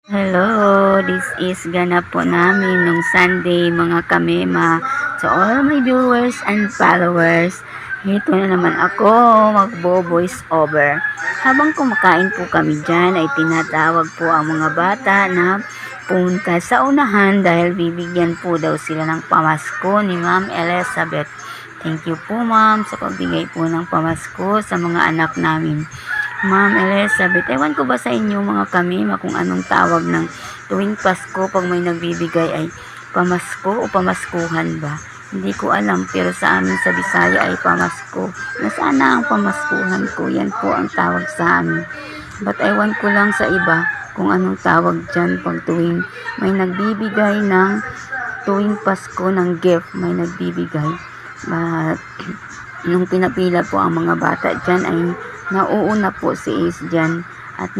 Hello, this is ganap po namin nung Sunday mga kamema. So all my viewers and followers, ito na naman ako magbo-voice over. Habang kumakain po kami dyan ay tinatawag po ang mga bata na punta sa unahan dahil bibigyan po daw sila ng pamasko ni Ma'am Elizabeth. Thank you po ma'am sa pagbigay po ng pamasko sa mga anak namin. Ma'am Elizabeth, ewan ko ba sa inyo mga kamima kung anong tawag ng tuwing Pasko pag may nagbibigay ay pamasko o pamaskuhan ba? Hindi ko alam pero sa amin sa Bisaya ay pamasko. Nasaan ang pamaskuhan ko? Yan po ang tawag sa amin. But ewan ko lang sa iba kung anong tawag dyan pag tuwing may nagbibigay ng tuwing Pasko ng gift, may nagbibigay. But nung pinapila po ang mga bata dyan ay nauuna po si Ace dyan. At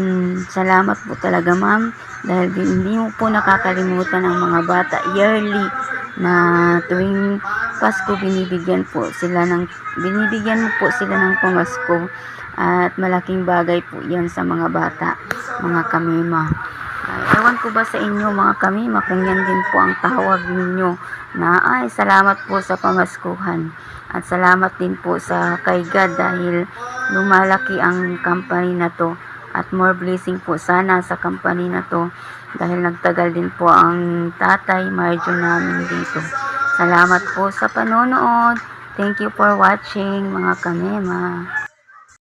salamat po talaga ma'am dahil hindi mo po nakakalimutan ang mga bata yearly na tuwing Pasko binibigyan mo po sila ng pamasko at malaking bagay po yan sa mga bata, mga kamima. Ewan ko ba sa inyo mga kamima kung yan din po ang tawag ninyo na ay salamat po sa pamaskuhan at salamat din po sa kay God dahil lumalaki ang company na to at more blessing po sana sa company na to dahil nagtagal din po ang tatay Marjo namin dito. Salamat po sa panonood. Thank you for watching mga kamema.